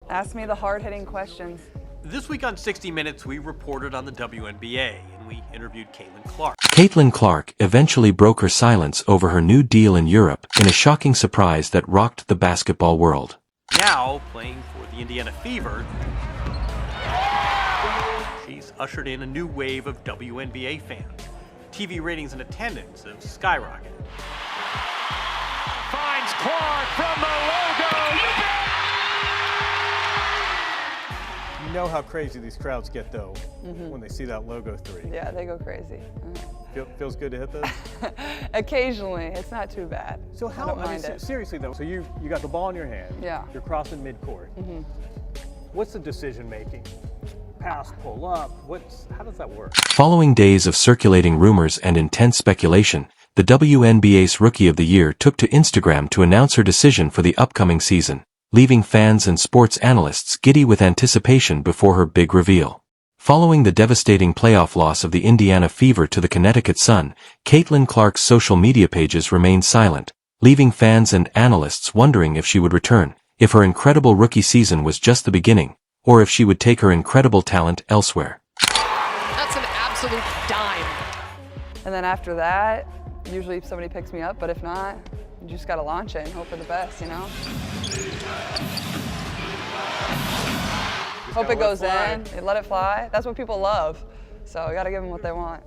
Ask me the hard-hitting questions. This week on 60 Minutes, we reported on the WNBA, and we interviewed Caitlin Clark. Caitlin Clark eventually broke her silence over her new deal in Europe in a shocking surprise that rocked the basketball world. Now, playing for the Indiana Fever, she's ushered in a new wave of WNBA fans. TV ratings and attendance have skyrocketed. Finds Clark from the logo. You know how crazy these crowds get, though, when they see that logo 3. Yeah, they go crazy. Feels good to hit those? Occasionally. It's not too bad. So I don't mind it. Seriously, though, so you got the ball in your hand. Yeah. You're crossing midcourt. What's the decision making? Pass, pull up. How does that work? Following days of circulating rumors and intense speculation, the WNBA's Rookie of the Year took to Instagram to announce her decision for the upcoming season, leaving fans and sports analysts giddy with anticipation before her big reveal. Following the devastating playoff loss of the Indiana Fever to the Connecticut Sun, Caitlin Clark's social media pages remained silent, leaving fans and analysts wondering if she would return, if her incredible rookie season was just the beginning, or if she would take her incredible talent elsewhere. That's an absolute dime. And then after that, usually somebody picks me up, but if not, you just gotta launch it and hope for the best, you know? Hope it goes in, you let it fly. That's what people love. So you gotta give them what they want.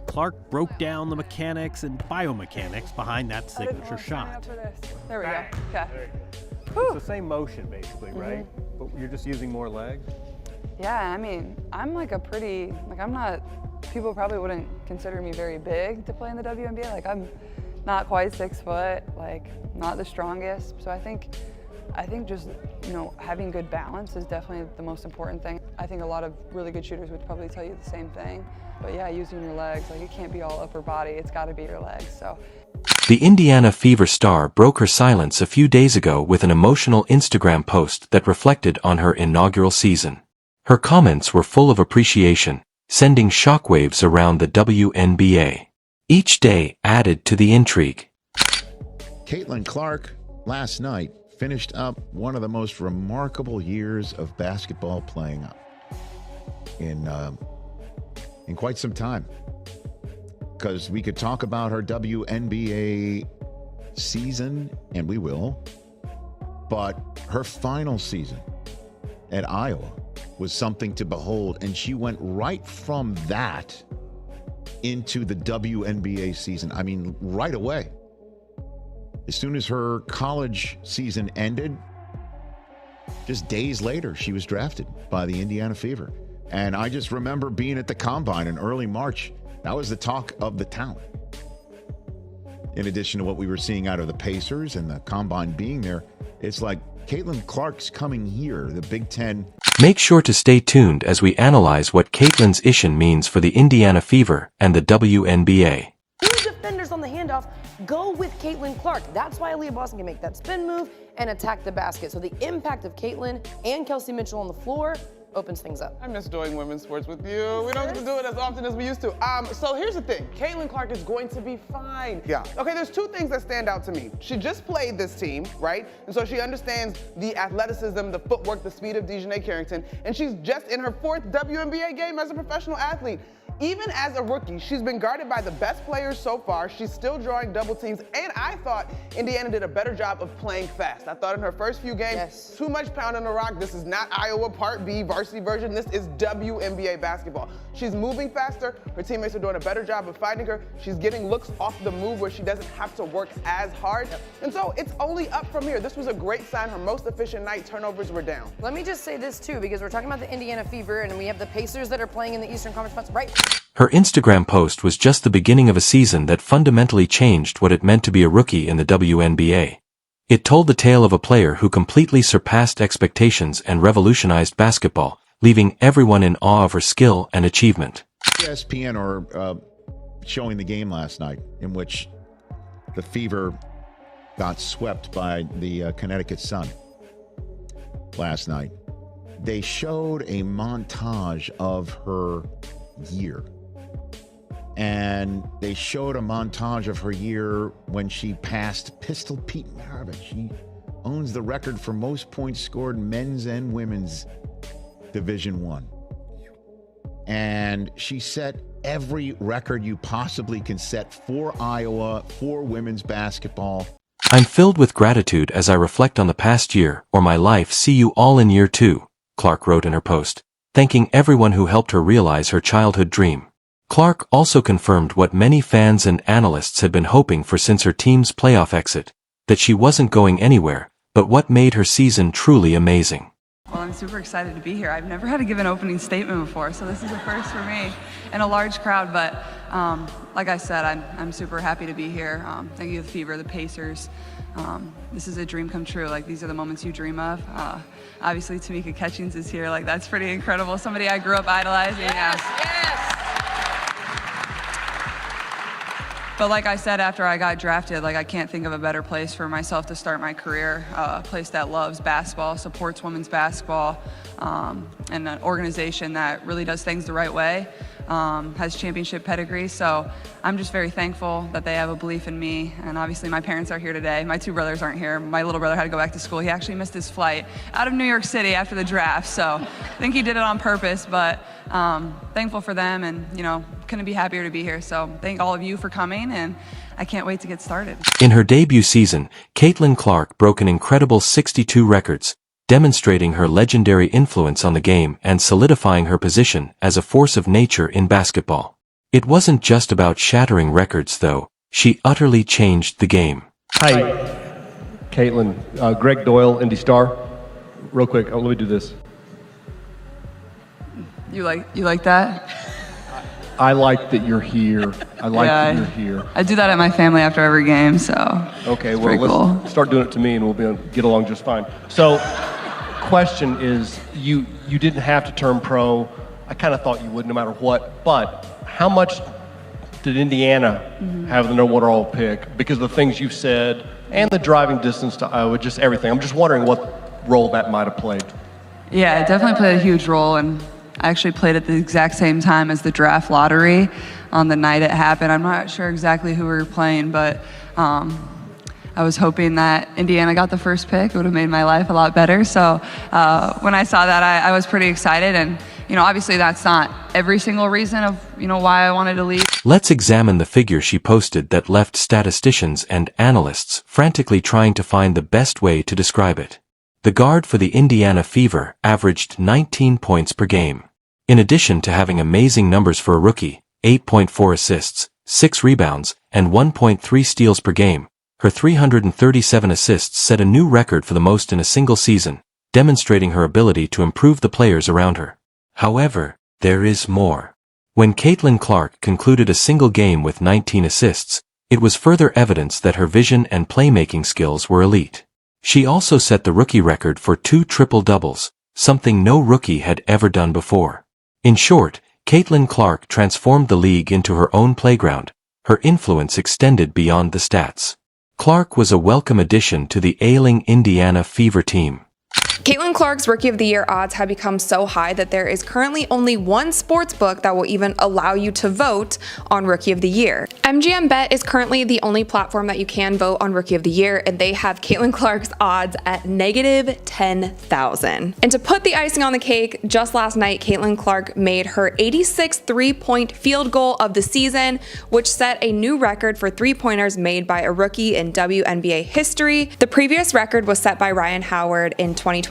Clark broke down the mechanics and biomechanics behind that signature shot. There we go. Okay. It's the same motion, basically, right? But you're just using more legs? Yeah, I mean, I'm like I'm not, people probably wouldn't consider me very big to play in the WNBA. Like, I'm not quite 6 foot, like, not the strongest. So I think just, having good balance is definitely the most important thing. I think a lot of really good shooters would probably tell you the same thing. But yeah, using your legs, like, it can't be all upper body, it's gotta be your legs, so. The Indiana Fever star broke her silence a few days ago with an emotional Instagram post that reflected on her inaugural season. Her comments were full of appreciation, sending shockwaves around the WNBA. Each day added to the intrigue. Caitlin Clark, last night, finished up one of the most remarkable years of basketball playing in quite some time. Because we could talk about her WNBA season, and we will, but her final season at Iowa was something to behold, and she went right from that into the WNBA season. I mean, right away. As soon as her college season ended, just days later, she was drafted by the Indiana Fever. And I just remember being at the Combine in early March. That was the talk of the town. In addition to what we were seeing out of the Pacers and the Combine being there, it's like Caitlin Clark's coming here, the Big Ten. Make sure to stay tuned as we analyze what Caitlin's issue means for the Indiana Fever and the WNBA. Two defenders on the handoff go with Caitlin Clark. That's why Aaliyah Boston can make that spin move and attack the basket. So the impact of Caitlin and Kelsey Mitchell on the floor opens things up. I miss doing women's sports with you. We don't get to do it as often as we used to. So here's the thing. Caitlin Clark is going to be fine. Yeah. Okay, there's 2 things that stand out to me. She just played this team, right? And so she understands the athleticism, the footwork, the speed of Dejanay Carrington. And she's just in her 4th WNBA game as a professional athlete. Even as a rookie, she's been guarded by the best players so far. She's still drawing double teams, and I thought Indiana did a better job of playing fast. I thought in her first few games, too much pound on the rock. This is not Iowa Part B varsity version. This is WNBA basketball. She's moving faster. Her teammates are doing a better job of finding her. She's getting looks off the move where she doesn't have to work as hard. And so it's only up from here. This was a great sign. Her most efficient night, turnovers were down. Let me just say this too, because we're talking about the Indiana Fever and we have the Pacers that are playing in the Eastern Conference Finals, right? Her Instagram post was just the beginning of a season that fundamentally changed what it meant to be a rookie in the WNBA. It told the tale of a player who completely surpassed expectations and revolutionized basketball, leaving everyone in awe of her skill and achievement. ESPN are showing the game last night in which the Fever got swept by the Connecticut Sun last night. They showed a montage of her year. And they showed a montage of her year when she passed Pistol Pete Maravich. She owns the record for most points scored in men's and women's Division I. And she set every record you possibly can set for Iowa, for women's basketball. I'm filled with gratitude as I reflect on the past year or my life. See you all in year 2, Clark wrote in her post, thanking everyone who helped her realize her childhood dream. Clark also confirmed what many fans and analysts had been hoping for since her team's playoff exit, that she wasn't going anywhere, but what made her season truly amazing. Well, I'm super excited to be here. I've never had to give an opening statement before, so this is a first for me and a large crowd. But like I said, I'm super happy to be here. Thank you, the Fever, the Pacers. This is a dream come true. Like, these are the moments you dream of. Obviously, Tamika Catchings is here. Like, that's pretty incredible. Somebody I grew up idolizing. Yes. But like I said, after I got drafted, like, I can't think of a better place for myself to start my career. A place that loves basketball, supports women's basketball, and an organization that really does things the right way, has championship pedigree. So I'm just very thankful that they have a belief in me. And obviously my parents are here today. My 2 brothers aren't here. My little brother had to go back to school. He actually missed his flight out of New York City after the draft. So I think he did it on purpose, but thankful for them, and, you know, couldn't be happier to be here. So thank all of you for coming, and I can't wait to get started. In her debut season, Caitlin Clark broke an incredible 62 records, demonstrating her legendary influence on the game and solidifying her position as a force of nature in basketball. It wasn't just about shattering records, though. She utterly changed the game. Hi, Caitlin. Greg Doyle, Indy Star. Real quick, let me do this. You like that? I like that you're here. I like that you're here. I do that at my family after every game, so Okay, it's well, pretty cool. let's start doing it to me and we'll be able to get along just fine. So, question is, you didn't have to turn pro. I kind of thought you would no matter what, but how much did Indiana have the number 1 overall pick because of the things you've said and the driving distance to Iowa, just everything? I'm just wondering what role that might have played. Yeah, it definitely played a huge role, and I actually played at the exact same time as the draft lottery on the night it happened. I'm not sure exactly who we were playing, but I was hoping that Indiana got the first pick. It would have made my life a lot better. So when I saw that, I was pretty excited. And, you know, obviously that's not every single reason of, you know, why I wanted to leave. Let's examine the figure she posted that left statisticians and analysts frantically trying to find the best way to describe it. The guard for the Indiana Fever averaged 19 points per game. In addition to having amazing numbers for a rookie, 8.4 assists, 6 rebounds, and 1.3 steals per game, her 337 assists set a new record for the most in a single season, demonstrating her ability to improve the players around her. However, there is more. When Caitlin Clark concluded a single game with 19 assists, it was further evidence that her vision and playmaking skills were elite. She also set the rookie record for 2 triple-doubles, something no rookie had ever done before. In short, Caitlin Clark transformed the league into her own playground. Her influence extended beyond the stats. Clark was a welcome addition to the ailing Indiana Fever team. Caitlin Clark's Rookie of the Year odds have become so high that there is currently only one sports book that will even allow you to vote on Rookie of the Year. MGM Bet is currently the only platform that you can vote on Rookie of the Year, and they have Caitlin Clark's odds at negative 10,000. And to put the icing on the cake, just last night, Caitlin Clark made her 86th three-point field goal of the season, which set a new record for three-pointers made by a rookie in WNBA history. The previous record was set by Ryan Howard in 2022.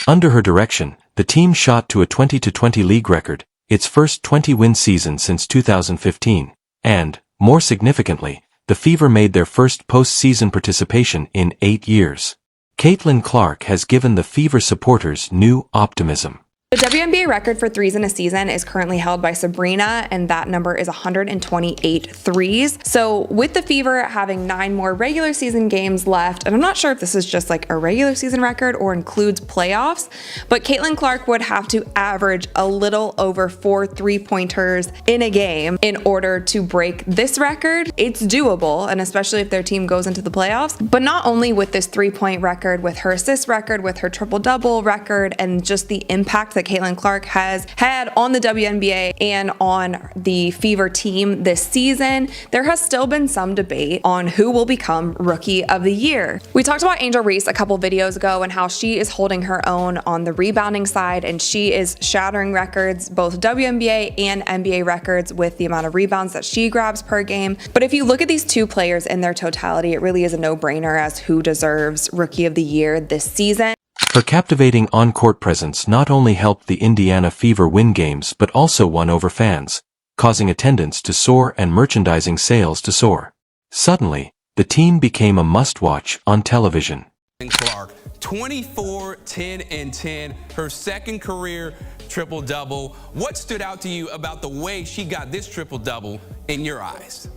Under her direction, the team shot to a 20-20 league record, its first 20-win season since 2015, and, more significantly, the Fever made their first postseason participation in 8 years. Caitlin Clark has given the Fever supporters new optimism. The WNBA record for threes in a season is currently held by Sabrina, and that number is 128 threes. So with the Fever having 9 more regular season games left, and I'm not sure if this is just like a regular season record or includes playoffs, but Caitlin Clark would have to average a little over 4 three-pointers in a game in order to break this record. It's doable, and especially if their team goes into the playoffs. But not only with this 3-point record, with her assist record, with her triple-double record, and just the impact that that Caitlin Clark has had on the WNBA and on the Fever team this season, there has still been some debate on who will become Rookie of the Year. We talked about Angel Reese a couple videos ago and how she is holding her own on the rebounding side, and she is shattering records, both WNBA and NBA records, with the amount of rebounds that she grabs per game. But if you look at these two players in their totality, it really is a no-brainer as who deserves Rookie of the Year this season. Her captivating on-court presence not only helped the Indiana Fever win games but also won over fans, causing attendance to soar and merchandising sales to soar. Suddenly, the team became a must-watch on television. Clark, 24, 10, and 10, her second career triple-double. What stood out to you about the way she got this triple-double in your eyes?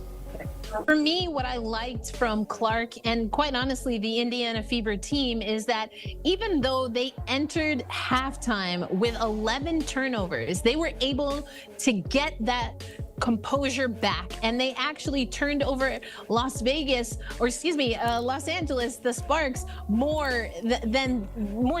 For me, what I liked from Clark and quite honestly the Indiana Fever team is that even though they entered halftime with 11 turnovers, they were able to get that composure back, and they actually turned over Los Angeles, the Sparks, more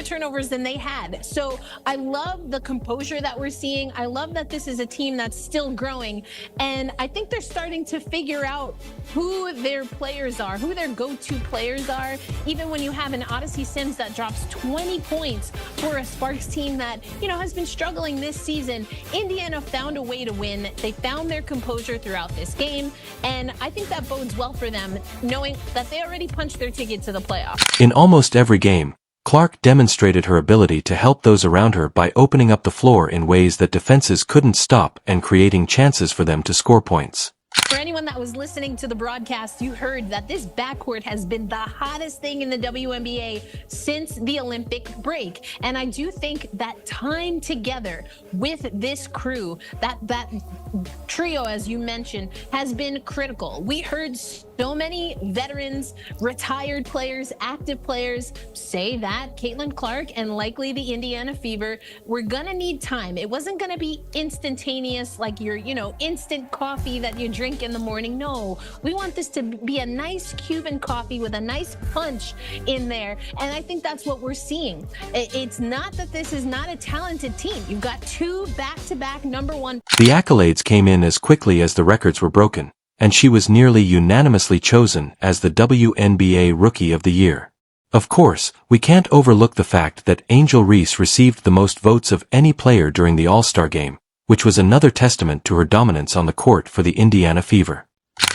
turnovers than they had. So I love the composure that we're seeing. I love that this is a team that's still growing, and I think they're starting to figure out who their players are, who their go-to players are. Even when you have an Odyssey Sims that drops 20 points for a Sparks team that, has been struggling this season, Indiana found a way to win. They found their composure throughout this game, and I think that bodes well for them, knowing that they already punched their ticket to the playoffs. In almost every game, Clark demonstrated her ability to help those around her by opening up the floor in ways that defenses couldn't stop and creating chances for them to score points. For anyone that was listening to the broadcast, you heard that this backcourt has been the hottest thing in the WNBA since the Olympic break. And I do think that time together with this crew, that trio, as you mentioned, has been critical. We heard so many veterans, retired players, active players say that Caitlin Clark and likely the Indiana Fever were gonna need time. It wasn't gonna be instantaneous like your, instant coffee that you drink in the morning. No, we want this to be a nice Cuban coffee with a nice punch in there. And I think that's what we're seeing. It's not that this is not a talented team. You've got two back-to-back #1. The accolades came in as quickly as the records were broken, and she was nearly unanimously chosen as the WNBA Rookie of the Year. Of course, we can't overlook the fact that Angel Reese received the most votes of any player during the All-Star game, which was another testament to her dominance on the court for the Indiana Fever.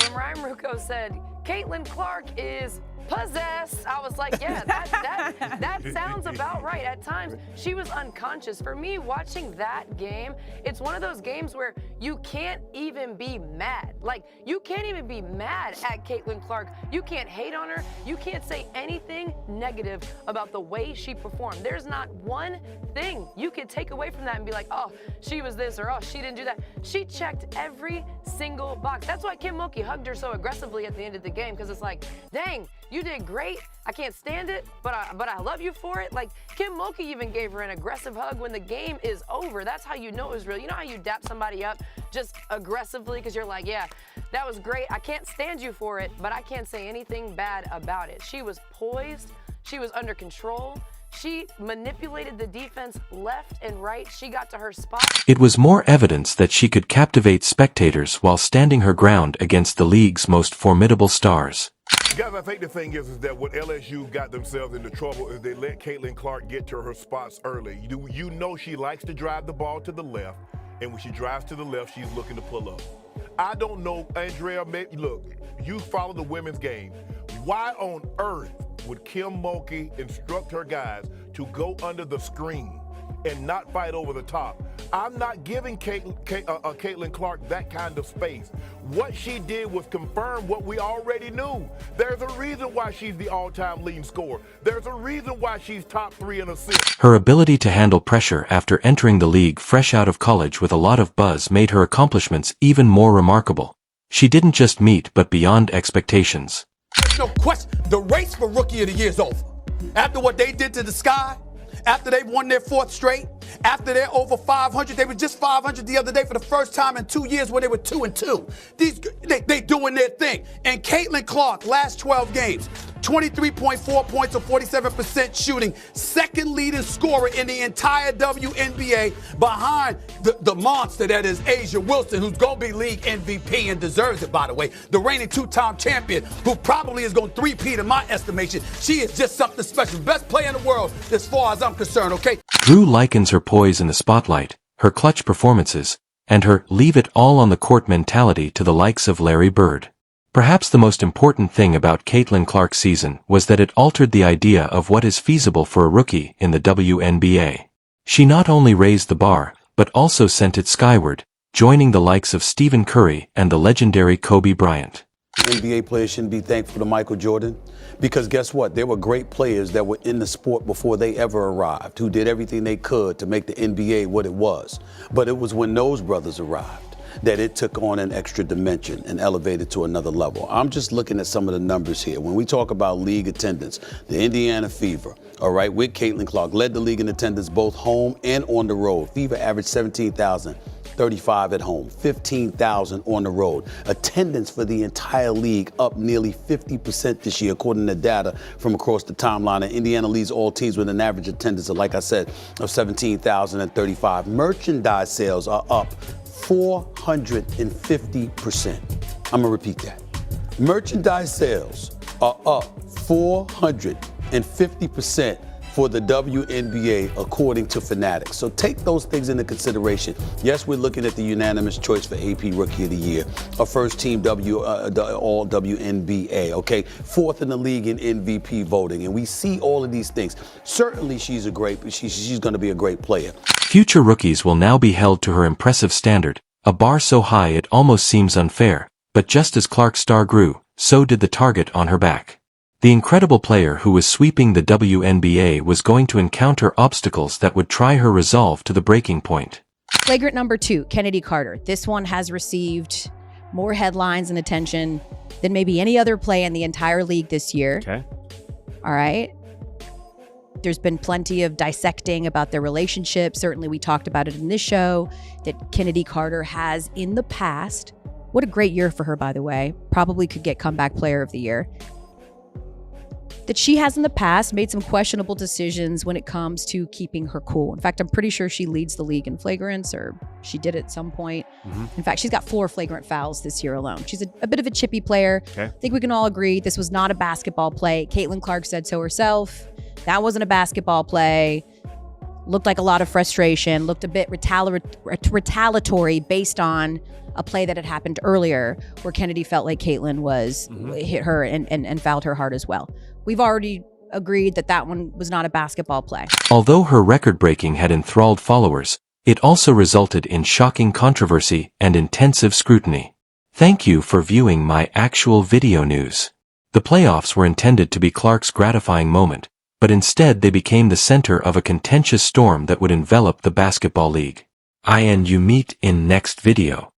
When Ryan Ruocco said, Caitlin Clark is possessed, I was like, yeah, that sounds about right. At times, she was unconscious. For me, watching that game, it's one of those games where you can't even be mad. Like, you can't even be mad at Caitlin Clark. You can't hate on her. You can't say anything negative about the way she performed. There's not one thing you could take away from that and be like, oh, she was this, or oh, she didn't do that. She checked every single box. That's why Kim Mulkey hugged her so aggressively at the end of the game, because it's like, dang, you did great. I can't stand it, but I love you for it. Like, Kim Mulkey even gave her an aggressive hug when the game is over. That's how you know it was real. You know how you dap somebody up just aggressively because you're like, yeah, that was great. I can't stand you for it, but I can't say anything bad about it. She was poised. She was under control. She manipulated the defense left and right. She got to her spot. It was more evidence that she could captivate spectators while standing her ground against the league's most formidable stars. Guys, I think the thing is that what LSU got themselves into trouble is they let Caitlin Clark get to her spots early. You know she likes to drive the ball to the left, and when she drives to the left, she's looking to pull up. I don't know, Andrea, look, you follow the women's game. Why on earth would Kim Mulkey instruct her guys to go under the screen and not fight over the top? I'm not giving Caitlin Clark that kind of space. What she did was confirm what we already knew. There's a reason why she's the all-time leading scorer. There's a reason why she's top 3 in assists. Her ability to handle pressure after entering the league fresh out of college with a lot of buzz made her accomplishments even more remarkable. She didn't just meet but beyond expectations. There's no question, the race for Rookie of the Year is over. After what they did to the Sky, after they won their 4th straight, after they're over 500, they were just 500 the other day for the first time in 2 years when they were 2-2. They doing their thing. And Caitlin Clark, last 12 games, 23.4 points or 47% shooting, second leading scorer in the entire WNBA behind the monster that is Asia Wilson, who's going to be league MVP and deserves it, by the way. The reigning two-time champion, who probably is going to three-peat in my estimation. She is just something special. Best player in the world as far as I'm concerned, okay? Drew likens her poise in the spotlight, her clutch performances, and her leave-it-all-on-the-court mentality to the likes of Larry Bird. Perhaps the most important thing about Caitlin Clark's season was that it altered the idea of what is feasible for a rookie in the WNBA. She not only raised the bar, but also sent it skyward, joining the likes of Stephen Curry and the legendary Kobe Bryant. NBA players shouldn't be thankful to Michael Jordan because guess what? There were great players that were in the sport before they ever arrived, who did everything they could to make the NBA what it was. But it was when those brothers arrived that it took on an extra dimension and elevated to another level. I'm just looking at some of the numbers here. When we talk about league attendance, the Indiana Fever, all right, with Caitlin Clark, led the league in attendance both home and on the road. Fever averaged 17,035 at home, 15,000 on the road. Attendance for the entire league up nearly 50% this year, according to data from across the timeline. And Indiana leads all teams with an average attendance of, like I said, of 17,035. Merchandise sales are up 450%. I'm gonna repeat that. Merchandise sales are up 450% for the WNBA, according to Fanatics. So take those things into consideration. Yes, we're looking at the unanimous choice for AP Rookie of the Year, a first team all WNBA, okay? Fourth in the league in MVP voting. And we see all of these things. Certainly she's gonna be a great player. Future rookies will now be held to her impressive standard, a bar so high it almost seems unfair, but just as Clark's star grew, so did the target on her back. The incredible player who was sweeping the WNBA was going to encounter obstacles that would try her resolve to the breaking point. Flagrant number 2, Kennedy Carter. This one has received more headlines and attention than maybe any other play in the entire league this year. Okay. All right. There's been plenty of dissecting about their relationship. Certainly we talked about it in this show, that Kennedy Carter has in the past. What a great year for her, by the way. Probably could get comeback player of the year. That she has in the past made some questionable decisions when it comes to keeping her cool. In fact, I'm pretty sure she leads the league in flagrants, or she did at some point. In fact, she's got 4 flagrant fouls this year alone. She's a bit of a chippy player. Okay. I think we can all agree this was not a basketball play. Caitlin Clark said so herself. That wasn't a basketball play. Looked like a lot of frustration. Looked a bit retaliatory based on a play that had happened earlier where Kennedy felt like Caitlin was hit her and fouled her hard as well. We've already agreed that that one was not a basketball play. Although her record-breaking had enthralled followers, it also resulted in shocking controversy and intensive scrutiny. Thank you for viewing my actual video news. The playoffs were intended to be Clark's gratifying moment, but instead they became the center of a contentious storm that would envelop the basketball league. You meet in next video.